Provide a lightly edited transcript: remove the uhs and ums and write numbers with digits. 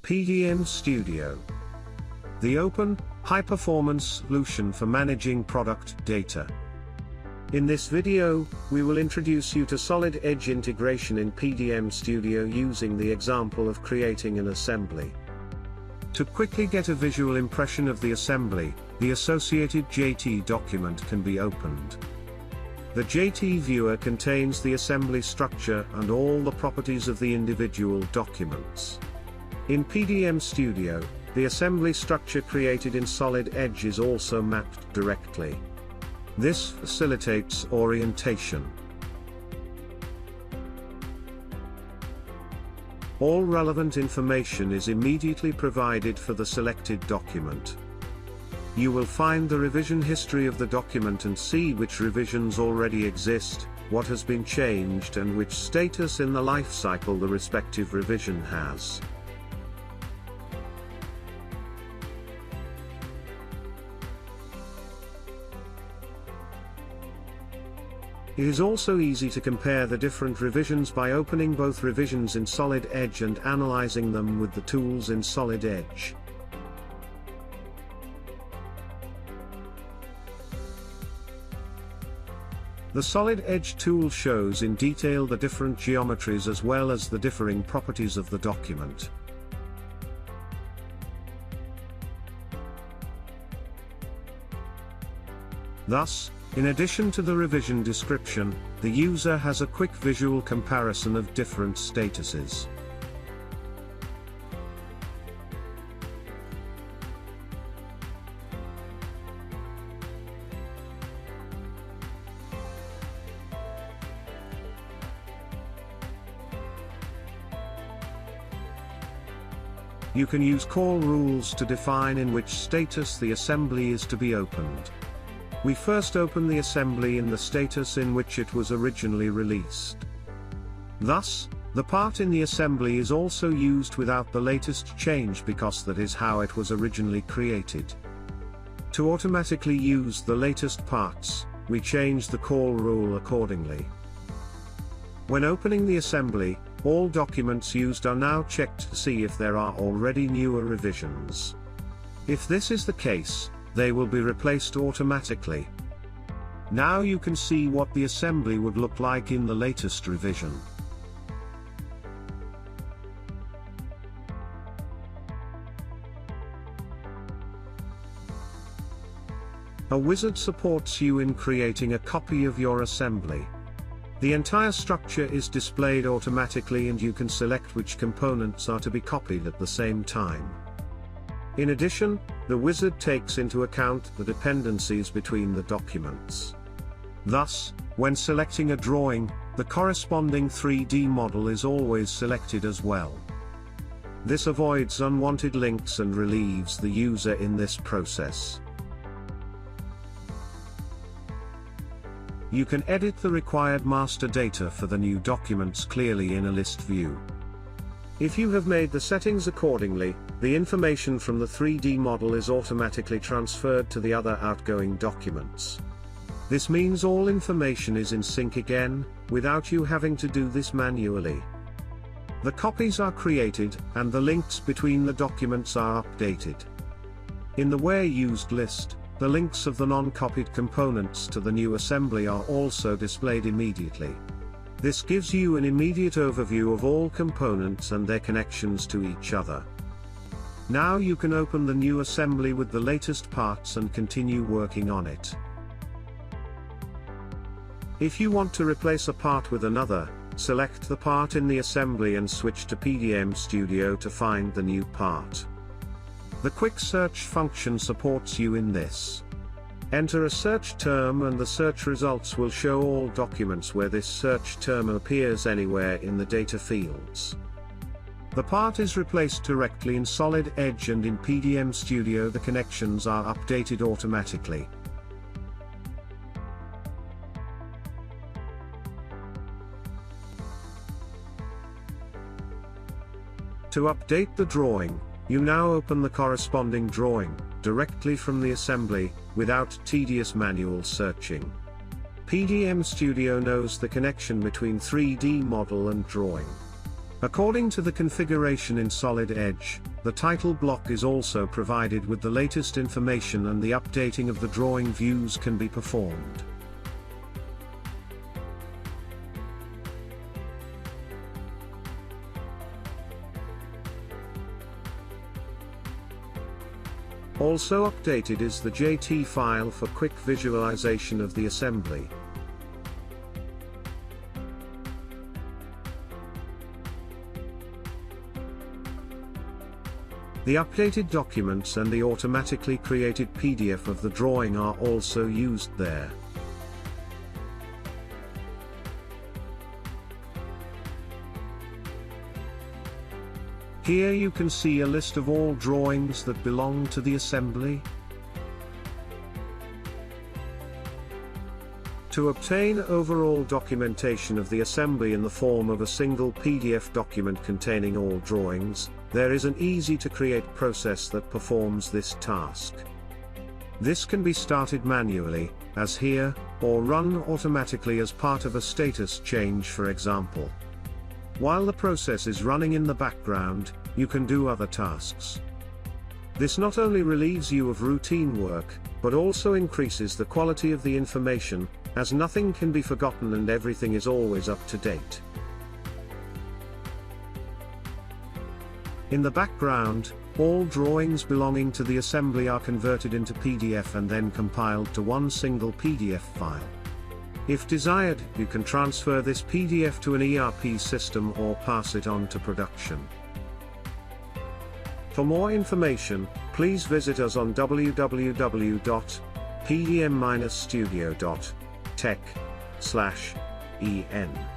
PDM Studio, the open, high-performance solution for managing product data. In this video, we will introduce you to Solid Edge integration in PDM Studio using the example of creating an assembly. To quickly get a visual impression of the assembly, the associated JT document can be opened. The JT viewer contains the assembly structure and all the properties of the individual documents. In PDM Studio, the assembly structure created in Solid Edge is also mapped directly. This facilitates orientation. All relevant information is immediately provided for the selected document. You will find the revision history of the document and see which revisions already exist, what has been changed and which status in the life cycle the respective revision has. It is also easy to compare the different revisions by opening both revisions in Solid Edge and analyzing them with the tools in Solid Edge. The Solid Edge tool shows in detail the different geometries as well as the differing properties of the document. Thus, in addition to the revision description, the user has a quick visual comparison of different statuses. You can use call rules to define in which status the assembly is to be opened. We first open the assembly in the status in which it was originally released. Thus, the part in the assembly is also used without the latest change because that is how it was originally created. To automatically use the latest parts, we change the call rule accordingly. When opening the assembly, all documents used are now checked to see if there are already newer revisions. If this is the case, they will be replaced automatically. Now you can see what the assembly would look like in the latest revision. A wizard supports you in creating a copy of your assembly. The entire structure is displayed automatically and you can select which components are to be copied at the same time. In addition, the wizard takes into account the dependencies between the documents. Thus, when selecting a drawing, the corresponding 3D model is always selected as well. This avoids unwanted links and relieves the user in this process. You can edit the required master data for the new documents clearly in a list view. If you have made the settings accordingly, the information from the 3D model is automatically transferred to the other outgoing documents. This means all information is in sync again, without you having to do this manually. The copies are created, and the links between the documents are updated. In the Where Used list, the links of the non-copied components to the new assembly are also displayed immediately. This gives you an immediate overview of all components and their connections to each other. Now you can open the new assembly with the latest parts and continue working on it. If you want to replace a part with another, select the part in the assembly and switch to PDM Studio to find the new part. The quick search function supports you in this. Enter a search term and the search results will show all documents where this search term appears anywhere in the data fields. The part is replaced directly in Solid Edge and in PDM Studio the connections are updated automatically. To update the drawing, you now open the corresponding drawing, directly from the assembly, without tedious manual searching. PDM Studio knows the connection between 3D model and drawing. According to the configuration in Solid Edge, the title block is also provided with the latest information, and the updating of the drawing views can be performed. Also updated is the JT file for quick visualization of the assembly. The updated documents and the automatically created PDF of the drawing are also used there. Here you can see a list of all drawings that belong to the assembly. To obtain overall documentation of the assembly in the form of a single PDF document containing all drawings, there is an easy-to-create process that performs this task. This can be started manually, as here, or run automatically as part of a status change, for example. While the process is running in the background, you can do other tasks. This not only relieves you of routine work, but also increases the quality of the information, as nothing can be forgotten and everything is always up to date. In the background, all drawings belonging to the assembly are converted into PDF and then compiled to one single PDF file. If desired, you can transfer this PDF to an ERP system or pass it on to production. For more information, please visit us on www.pdm-studio.tech/en.